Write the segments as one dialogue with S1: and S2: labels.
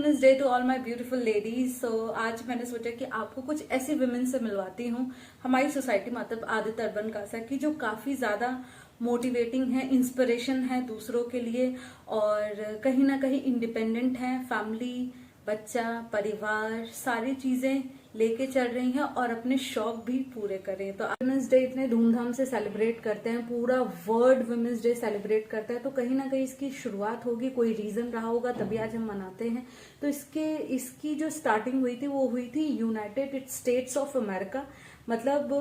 S1: Women's day to all my beautiful ladies. So आज मैंने सोचा कि आपको कुछ ऐसी वुमेन से मिलवाती हूँ हमारी सोसाइटी मतलब आदित्य अर्बन कासा की, जो काफी ज्यादा मोटिवेटिंग है, इंस्पिरेशन है दूसरों के लिए और कहीं ना कहीं इंडिपेंडेंट है। फैमिली, बच्चा, परिवार सारी चीजें लेके चल रही हैं और अपने शौक भी पूरे कर रही हैं। तो वुमेन्स डे इतने धूमधाम से सेलिब्रेट करते हैं, पूरा वर्ल्ड वुमेन्स डे सेलिब्रेट करता है, तो कहीं ना कहीं इसकी शुरुआत होगी, कोई रीजन रहा होगा तभी आज हम मनाते हैं। तो इसकी जो स्टार्टिंग हुई थी वो हुई थी यूनाइटेड स्टेट्स ऑफ अमेरिका, मतलब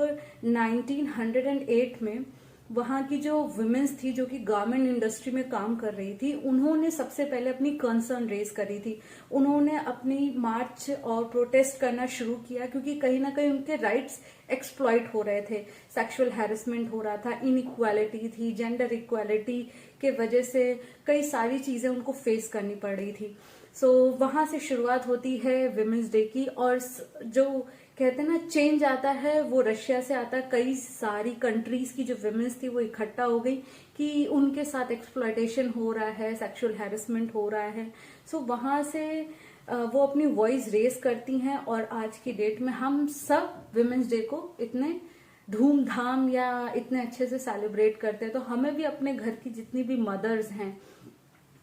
S1: 1908 में। वहां की जो वुमेन्स थी जो कि गारमेंट इंडस्ट्री में काम कर रही थी, उन्होंने सबसे पहले अपनी कंसर्न रेज करी थी। उन्होंने अपनी मार्च और प्रोटेस्ट करना शुरू किया क्योंकि कहीं ना कहीं उनके राइट्स एक्सप्लॉइट हो रहे थे, सेक्सुअल हैरेसमेंट हो रहा था, इनइक्वालिटी थी, जेंडर इक्वालिटी के वजह से कई सारी चीजें उनको फेस करनी पड़ रही थी। सो वहां से शुरुआत होती है वुमेन्स डे की। और जो कहते हैं ना चेंज आता है वो रशिया से आता है। कई सारी कंट्रीज की जो वुमेन्स थी वो इकट्ठा हो गई कि उनके साथ एक्सप्लॉयटेशन हो रहा है, सेक्सुअल हैरेसमेंट हो रहा है। सो वहां से वो अपनी वॉइस रेज करती हैं और आज की डेट में हम सब वुमेन्स डे को इतने धूमधाम या इतने अच्छे से सेलिब्रेट करते हैं। तो हमें भी अपने घर की जितनी भी मदर्स हैं,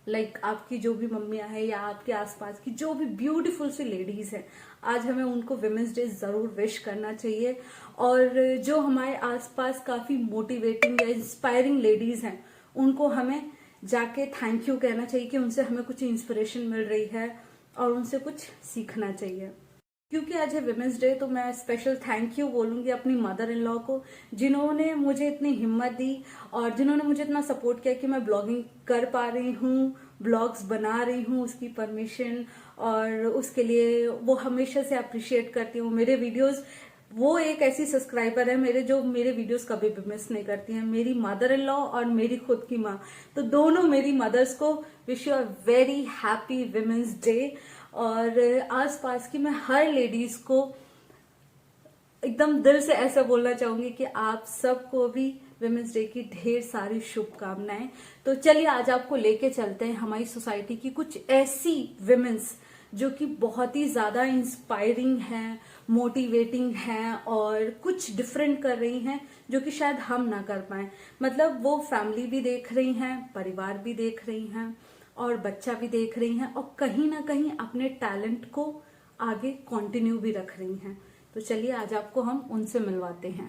S1: लाइक आपकी जो भी मम्मियां हैं या आपके आसपास की जो भी ब्यूटीफुल सी लेडीज हैं, आज हमें उनको विमेंस डे जरूर विश करना चाहिए। और जो हमारे आसपास काफी मोटिवेटिंग या इंस्पायरिंग लेडीज हैं, उनको हमें जाके थैंक यू कहना चाहिए कि उनसे हमें कुछ इंस्पिरेशन मिल रही है और उनसे कुछ सीखना चाहिए। क्योंकि आज है विमेंस डे तो मैं स्पेशल थैंक यू बोलूंगी अपनी मदर इन लॉ को, जिन्होंने मुझे इतनी हिम्मत दी और जिन्होंने मुझे इतना सपोर्ट किया कि मैं ब्लॉगिंग कर पा रही हूँ, ब्लॉग्स बना रही हूँ, उसकी परमिशन और उसके लिए वो हमेशा से अप्रिशिएट करती हूँ। मेरे वीडियोस, वो एक ऐसी सब्सक्राइबर है मेरे जो मेरे वीडियोस कभी भी मिस नहीं करती हैं, मेरी मदर इन लॉ और मेरी खुद की माँ। तो दोनों मेरी मदर्स को wish you a very happy women's day. और आसपास की मैं हर लेडीज को एकदम दिल से ऐसा बोलना चाहूंगी कि आप सबको भी विमेंस डे की ढेर सारी शुभकामनाएं। तो चलिए आज आपको लेके चलते हैं हमारी सोसाइटी की कुछ ऐसी विमेंस जो कि बहुत ही ज्यादा इंस्पायरिंग हैं, मोटिवेटिंग हैं और कुछ डिफरेंट कर रही हैं जो कि शायद हम ना कर पाए। मतलब वो फैमिली भी देख रही हैं, परिवार भी देख रही हैं और बच्चा भी देख रही हैं और कहीं ना कहीं अपने टैलेंट को आगे कंटिन्यू भी रख रही हैं। तो चलिए आज आपको हम उनसे मिलवाते हैं।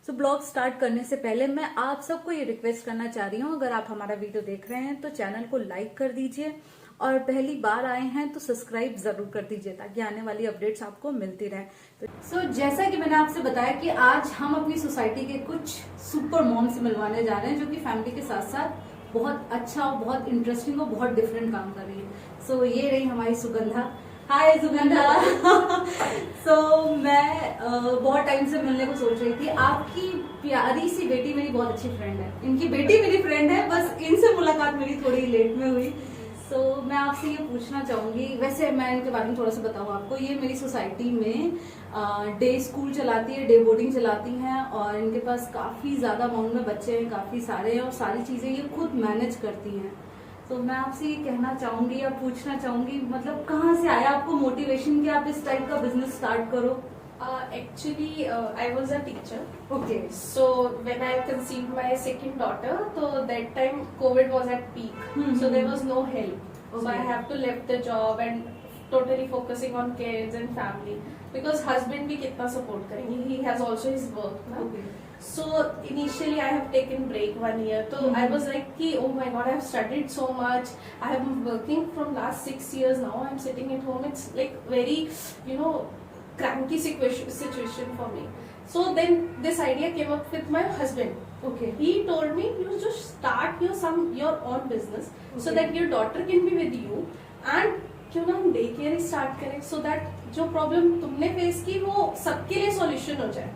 S1: सो ब्लॉग स्टार्ट करने से पहले मैं आप सबको ये रिक्वेस्ट करना चाह रही हूँ, अगर आप हमारा वीडियो देख रहे हैं तो चैनल को लाइक कर दीजिए और पहली बार आए हैं तो सब्सक्राइब जरूर कर दीजिए ताकि आने वाली अपडेट्स आपको मिलती रहे। सो जैसा कि मैंने आपसे बताया कि आज हम अपनी सोसाइटी के कुछ सुपर मॉम से मिलवाने जा रहे हैं जो कि फैमिली के साथ साथ बहुत अच्छा और बहुत इंटरेस्टिंग और बहुत डिफरेंट काम कर रही है। सो ये रही हमारी सुगंधा। हाय सुगंधा। सो मैं बहुत टाइम से मिलने को सोच रही थी। आपकी प्यारी सी बेटी मेरी बहुत अच्छी फ्रेंड है, इनकी बेटी मेरी फ्रेंड है, बस इनसे मुलाकात मेरी थोड़ी लेट में हुई। सो मैं आपसे ये पूछना चाहूंगी, वैसे मैं इनके बारे में थोड़ा सा बताऊं आपको। ये मेरी सोसाइटी में डे स्कूल चलाती है, डे बोर्डिंग चलाती हैं और इनके पास काफी ज्यादा अमाउंट में बच्चे हैं, काफी सारे हैं और सारी चीजें ये खुद मैनेज करती हैं। तो मैं आपसे ये कहना चाहूंगी या पूछना चाहूंगी, मतलब कहाँ से आया आपको मोटिवेशन कि आप इस टाइप का बिजनेस स्टार्ट करो?
S2: Actually, I was a teacher.
S1: Okay.
S2: So when I conceived my second daughter, so that time COVID was at peak. So there was no help. So I have to left the job and totally focusing on kids and family. Because husband भी कितना support करेंगे? He has also his work now.
S1: Okay.
S2: So initially I have taken break 1 year. So I was like, कि, oh my God, I have studied so much. I have been working from last 6 years now. I'm sitting at home. It's like very, cranky situation for me. So then this idea came up with my husband.
S1: Okay.
S2: He told me, you just start your own business, so that your daughter can be with you and क्यों ना हम day care ही start करें, so that जो problem तुमने face की वो सबके लिए सॉल्यूशन हो जाए.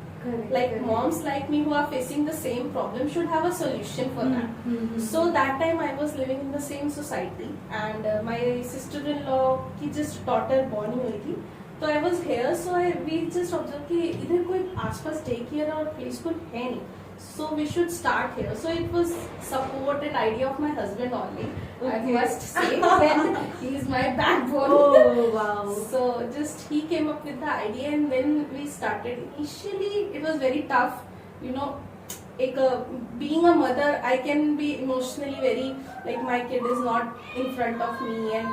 S2: Like moms like me who are facing the same problem should have a solution for that. So that time I was living in the same society and my sister-in-law की just daughter born हुई थी. तो I was here, so we just observed कि इधर कोई आसपास day care और play school है नहीं, so we should start here. So it was support and idea of my husband only. I
S1: Okay.
S2: must say that he is my backbone.
S1: Oh wow.
S2: So just he came up with the idea, and then we started. Initially it was very tough, you know. Being a mother, I can be emotionally very, like, my kid is not in front of me, and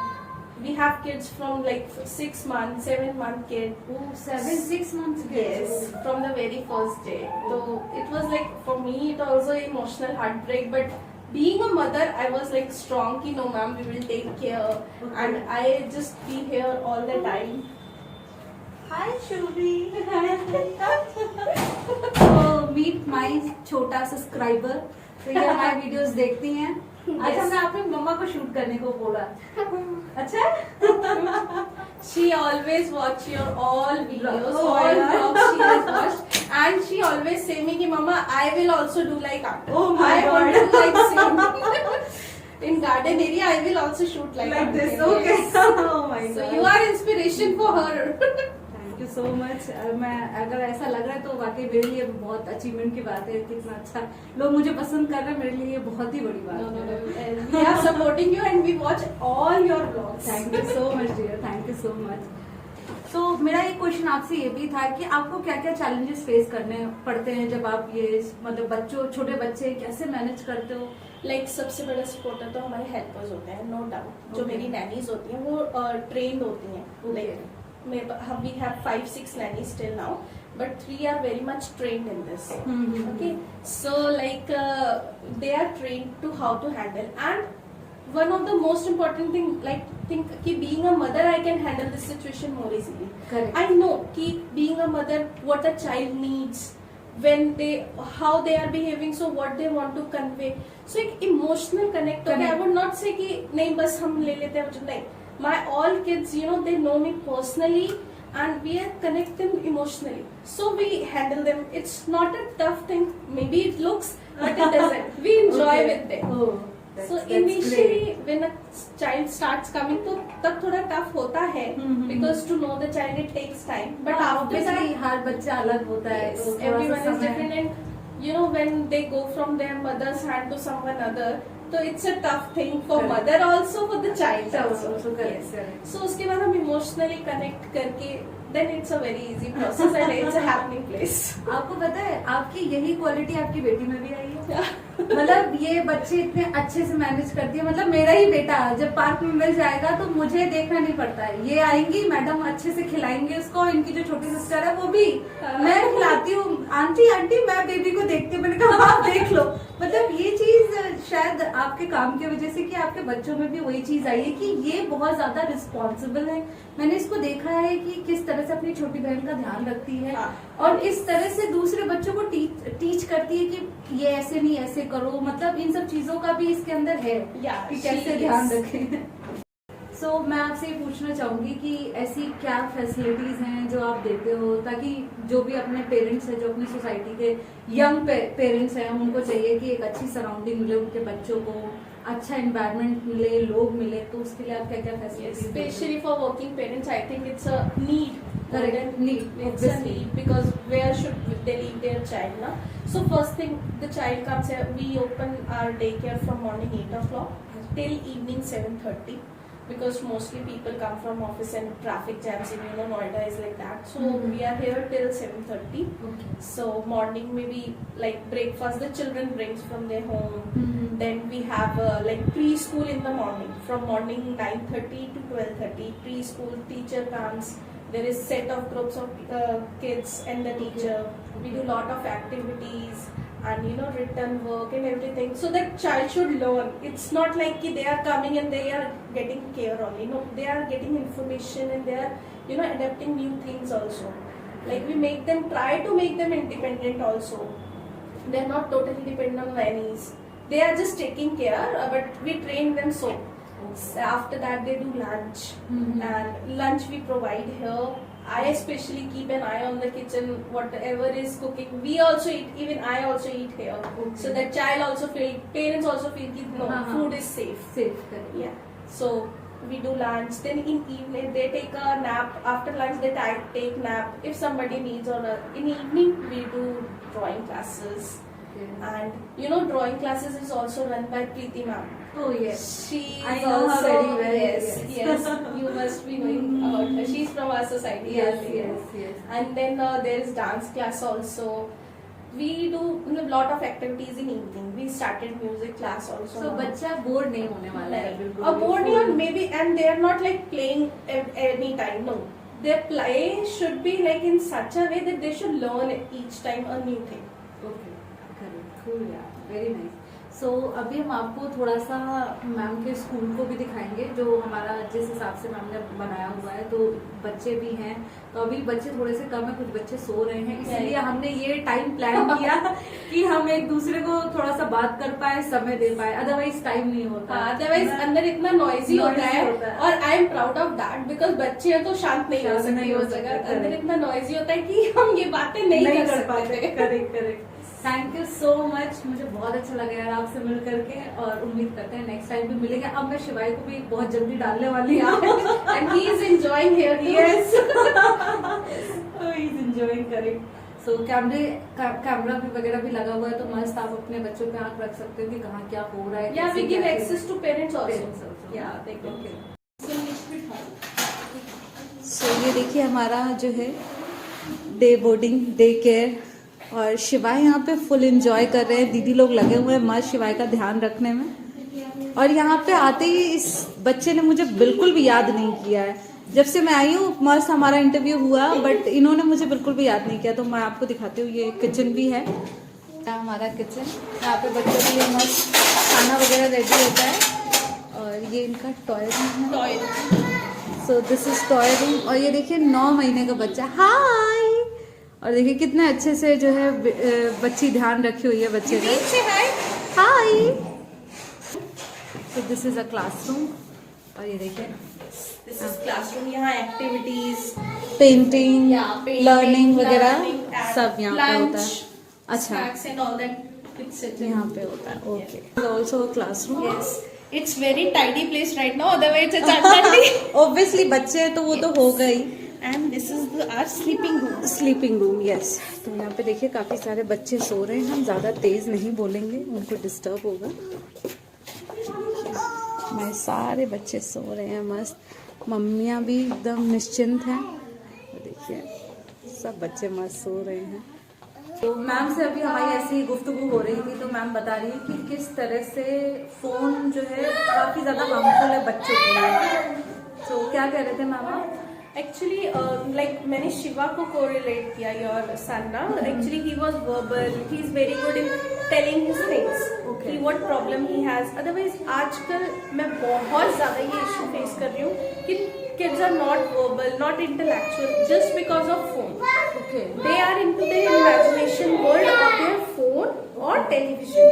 S2: we have kids from like 6 months, 7-month kid.
S1: Oh, 6 months ago.
S2: Yes, from the very first day. So it was like, for me, it also emotional heartbreak. But being a mother, I was like strong. Ki no, ma'am, we will take care, and I just be here all the time.
S1: Hi Shubhi. So meet my छोटा subscriber. तो ये हमारे videos देखती हैं. आज हमने आपने मम्मा को शूट करने को बोला. अच्छा.
S2: She always watch your all videos,
S1: Oh,
S2: all
S1: yeah.
S2: vlogs she has watched, and she always say me ki mama, I will also do like Aunty.
S1: Oh my
S2: I
S1: God.
S2: want to like same. In garden area, I will also shoot like
S1: Like
S2: Aunty.
S1: this. Okay.
S2: Yes.
S1: Oh my
S2: So
S1: God.
S2: you are inspiration for her.
S1: Thank you so much. मैं अगर ऐसा लग रहा है तो वाकई मेरे लिए बहुत अचीवमेंट की बात है. कितना अच्छा लोग मुझे पसंद कर रहे हैं, मेरे लिए ये बहुत ही बड़ी बात
S2: No,
S1: है.
S2: and we are supporting you, and we watch all your vlogs.
S1: Thank you so much dear. Thank you so much. तो मेरा एक क्वेश्चन आपसे ये भी था कि आपको क्या क्या चैलेंजेस फेस करने पड़ते हैं जब आप ये मतलब बच्चों छोटे बच्चे कैसे मैनेज करते हो?
S2: लाइक सबसे बड़ा सपोर्टर तो हमारे हेल्पर्स होते हैं, नो डाउट. जो
S1: Okay.
S2: मेरी नैनीज होती हैं वो ट्रेंड होती हैं.
S1: Okay.
S2: Like we have 5-6 nannies till now, but 3 are very much trained in this. Okay, so like they are trained to how to handle. And one of the most important thing, like, think ki being a mother, I can handle this situation more easily.
S1: Correct.
S2: I know ki being a mother, what a child needs, when they, how they are behaving, so what they want to convey. So एक emotional connect. Okay, I
S1: Connect.
S2: would not say कि नहीं बस हम ले लेते हैं. नहीं, my all kids, you know, they know me personally, and we are connected emotionally. So we handle them. It's not a tough thing. Maybe it looks, but it doesn't. We enjoy
S1: Okay.
S2: with them.
S1: Oh,
S2: So
S1: that's
S2: initially,
S1: great.
S2: when a child starts coming, तो तब थोड़ा tough होता है, because to know the child it takes time. But
S1: हाँ,
S2: after
S1: obviously
S2: that,
S1: हर बच्चा अलग होता है.
S2: yes,
S1: तो थोड़ा सा
S2: everyone is
S1: समय-
S2: different, and you know, when they go from their mother's hand to someone other, so it's a tough thing for
S1: Correct.
S2: mother also, for the child also.
S1: Also correct,
S2: Yes.
S1: correct.
S2: So उसके बाद हम emotionally connect करके, then it's a very easy process and it's a happening place.
S1: आपको पता है आपकी यही quality आपकी बेटी में भी आई है. मतलब ये बच्चे इतने अच्छे से मैनेज करती है. मतलब मेरा ही बेटा जब पार्क में मिल जाएगा तो मुझे देखना नहीं पड़ता है. ये आएंगी, मैडम अच्छे से खिलाएंगे उसको. इनकी जो छोटी सिस्टर है वो भी मैं खिलाती हूँ. आंटी आंटी मैं बेबी को देखती हूँ. मैंने कहा आप देख लो. मतलब ये चीज शायद आपके काम की वजह से कि आपके बच्चों में भी वही चीज आई है कि ये बहुत ज्यादा रिस्पॉन्सिबल है. मैंने इसको देखा है कि किस तरह से अपनी छोटी बहन का ध्यान रखती है
S2: हाँ.
S1: और इस तरह से दूसरे बच्चों को टीच करती है कि ये ऐसे नहीं ऐसे करो. मतलब इन सब चीजों का भी इसके अंदर है
S2: Yeah,
S1: कि
S2: she
S1: कैसे
S2: is.
S1: ध्यान रखें. सो मैं आपसे ये पूछना चाहूंगी कि ऐसी क्या फैसिलिटीज हैं जो आप देते हो ताकि जो भी अपने पेरेंट्स हैं, जो अपनी सोसाइटी के यंग पेरेंट्स हैं, उनको चाहिए कि एक अच्छी सराउंडिंग मिले उनके बच्चों को, अच्छा एनवायरनमेंट मिले, लोग मिले. तो उसके लिए आप क्या क्या facilities
S2: Especially for working parents, I think it's a need.
S1: Correct.
S2: More than
S1: Need,
S2: It's a
S1: obviously.
S2: need, because where should they leave their child now? So first thing, the child comes here. We open our daycare from morning 8 o'clock till evening 7:30. Because mostly people come from office and traffic jams in, you know, Noida is like that. So we are here till 7:30.
S1: Okay.
S2: So morning maybe like breakfast the children brings from their home. Then we have like preschool in the morning, from morning 9:30 to 12:30. Preschool teacher comes. There is set of groups of kids and the teacher. We do lot of activities and, you know, written work and everything, so that child should learn. It's not like ki they are coming and they are getting care only. No, they are getting information and they are, you know, adapting new things also. Like we make them, try to make them independent also. They are not totally dependent on nannies. They are just taking care, but we train them so. After that they do lunch, and lunch we provide here. I especially keep an eye on the kitchen, whatever is cooking. We also eat, even I also eat here.
S1: Okay.
S2: So that child also feel, parents also feel that no, food is safe.
S1: Safe करें.
S2: Yeah. So we do lunch. Then in evening they take a nap. After lunch they take nap. If somebody needs, or in evening we do drawing classes.
S1: Okay.
S2: And you know, drawing classes is also run by Preeti ma'am.
S1: Oh yes.
S2: She's
S1: I know her
S2: also
S1: very well.
S2: yes. You must be knowing about her. She's from our society.
S1: Yes,
S2: I think.
S1: yes.
S2: And then there is dance class also. We do a lot of activities in evening. We started music class also.
S1: So बच्चा bore नहीं होने वाला है बिल्कुल.
S2: A board or maybe, and they are not like playing any time. No, their play should be like in such a way that they should learn each time a new thing.
S1: Okay, correct, cool यार, very nice. So अभी हम आपको थोड़ा सा ma'am के school को भी दिखाएंगे जो हमारा जिस हिसाब से मैम ने बनाया हुआ है. तो बच्चे भी हैं, तो अभी बच्चे थोड़े से कम है, कुछ बच्चे सो रहे हैं, इसलिए हमने ये टाइम प्लान किया कि हम एक दूसरे को थोड़ा सा बात कर पाए, समय दे पाए, अदरवाइज टाइम नहीं होता.
S2: अदरवाइज अंदर इतना नॉइजी होता है और I am proud of that because बच्चे हैं तो शांत नहीं हो सकते हो जगह. अंदर इतना नॉइजी होता है कि हम ये बातें नहीं कर पाते.
S1: Correct. Thank you so much, मुझे बहुत अच्छा लगा यार आपसे मिल करके, और उम्मीद करते हैं नेक्स्ट टाइम भी मिलेंगे. अब मैं शिवाई को भी बहुत जल्दी डालने वाली हूँ.
S2: And he is enjoying here.
S1: Yes, he is enjoying. Correct. So camera भी वगैरह भी लगा हुआ है, तो मस्त आप अपने बच्चों पे आंख रख सकते हो कि कहाँ क्या हो रहा है.
S2: Yeah we give access to parents also.
S1: Yeah
S2: okay.
S1: So ये देखिए हमारा जो है डे बोर्डिंग डे केयर, और शिवाय यहाँ पे फुल एंजॉय कर रहे हैं. दीदी लोग लगे हुए हैं मस्त शिवाय का ध्यान रखने में. और यहाँ पे आते ही इस बच्चे ने मुझे बिल्कुल भी याद नहीं किया है. जब से मैं आई हूँ मस्त हमारा इंटरव्यू हुआ, बट इन्होंने मुझे बिल्कुल भी याद नहीं किया. तो मैं आपको दिखाती हूँ, ये किचन भी है, हमारा किचन. यहाँ पे बच्चों के लिए मस्त खाना वगैरह रेडी होता है. और ये इनका टॉय रूम है. So this is toy room. और ये देखिए 9 महीने का बच्चा. हाय. और देखिए कितने अच्छे से जो है बच्ची ध्यान रखी हुई है बच्चे का. हाय. तो दिस इज अ क्लासरूम. और ये देखिए
S2: दिस इज क्लासरूम. यहाँ एक्टिविटीज,
S1: पेंटिंग, लर्निंग वगैरह
S2: learning,
S1: सब यहाँ पे होता है. अच्छा,
S2: snacks and all that it's sitting.
S1: यहाँ पे होता है. Okay. Also classroom.
S2: Yes, it's very tidy place right now. Otherwise, it's untidy.
S1: Obviously बच्चे हैं तो वो तो हो गई.
S2: And this is our sleeping room.
S1: Sleeping room. Yes. तो यहाँ पे देखिए काफी सारे बच्चे सो रहे हैं. हम ज्यादा तेज नहीं बोलेंगे, उनको डिस्टर्ब होगा. मैं सारे बच्चे सो रहे हैं मस्त. मम्मियाँ भी एकदम निश्चिंत हैं. तो देखिए सब बच्चे मस्त सो रहे हैं. तो मैम से अभी हमारी ऐसी गुफ्तगू हो रही थी, तो मैम बता रही है कि किस तरह से फोन जो है काफी ज्यादा हार्मफुल है बच्चों के लिए. तो क्या कह रहे थे मैम आप?
S2: Actually, like मैंने शिवा को correlate किया your son ना. Actually, he was verbal. He is very good in telling his things.
S1: Okay.
S2: What problem he has. Otherwise, आजकल मैं बहुत ज़्यादा ये issue face कर रही हूँ कि kids are not verbal, not intellectual, just because of phone.
S1: Okay.
S2: They are into their imagination world of their phone or television.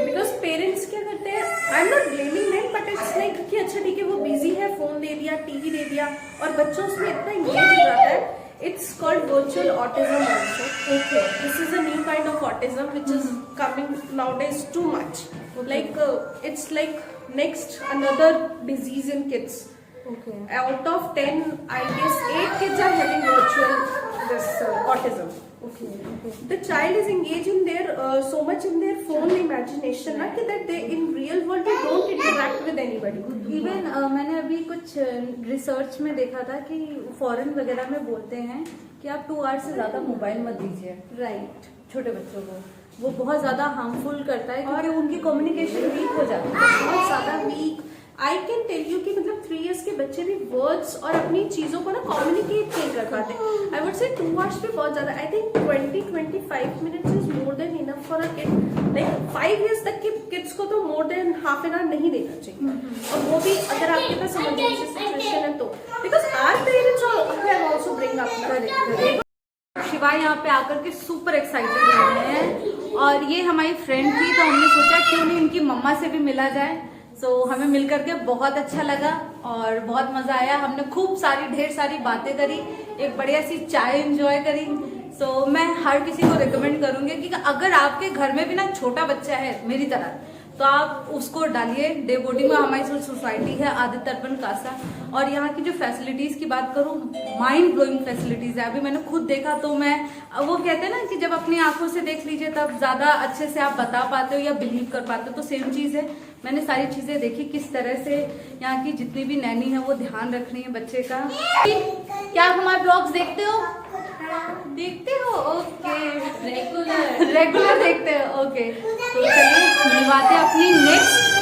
S2: Because parents क्या करते हैं? I'm not blaming them, but it's like कि अच्छा ठीक है वो busy है, phone दे दिया, TV दे दिया, और बच्चों उसमें इतना engage हो जाता है. It's called virtual autism also. Okay. This is a new kind of autism which is coming nowadays too much.
S1: Okay.
S2: Like it's like next another disease in kids.
S1: Okay.
S2: Out of 10, I guess 8 kids are having virtual this autism.
S1: Okay. Okay.
S2: The child is engaged in their so much in their phone imagination na, कि that they in real world they don't interact with anybody.
S1: Even मैंने अभी कुछ research में देखा था कि foreign वगैरह में बोलते हैं कि आप 2 आवर्स से ज्यादा मोबाइल मत दीजिए. राइट. छोटे बच्चों को वो बहुत ज्यादा हार्मफुल करता है क्योंकि उनकी कम्युनिकेशन वीक हो जाती है.
S2: बहुत ज्यादा week. I can tell you कि मतलब 3 years के बच्चे भी वर्ड्स और अपनी चीजों को ना कम्युनिकेट नहीं कर पाते. आई वुड से 2 hours पे बहुत ज्यादा. I think 20-25 minutes is more than enough for a kid. Like 5 years तक के किड्स को तो more than half an hour नहीं देना चाहिए. और वो भी अगर आपके पास इमरजेंसी सिचुएशन है तो. Because our parents have also bring up.
S1: Shiva यहाँ पे आकर के सुपर एक्साइटेड हो रहे हैं. और ये हमारी फ्रेंड थी, तो हमने सोचा क्यों नहीं इनकी मम्मा से भी मिला जाए. सो हमें मिल करके बहुत अच्छा लगा और बहुत मजा आया. हमने खूब सारी ढेर सारी बातें करी, एक बढ़िया सी चाय एंजॉय करी. सो मैं हर किसी को रिकमेंड करूंगी कि अगर आपके घर में भी ना छोटा बच्चा है मेरी तरह, तो आप उसको डालिए डे बोर्डिंग में. हमारी सोसाइटी है आदित्य अर्बन कासा, और यहाँ की जो फैसिलिटीज की बात करूँ, माइंड ब्लोइंग फैसिलिटीज है. अभी मैंने खुद देखा तो मैं, वो कहते हैं ना कि जब अपनी आंखों से देख लीजिए तब ज्यादा अच्छे से आप बता पाते हो या बिलीव कर पाते हो, तो सेम चीज है. मैंने सारी चीजें देखी किस तरह से यहाँ की जितनी भी नैनी है वो ध्यान रख रही है बच्चे का। क्या आप हमारे ब्लॉग्स देखते हो? देखते हो? ओके, रेगुलर देखते हो। ओके, तो चलिए मिलवाते हैं अपनी नेक्स्ट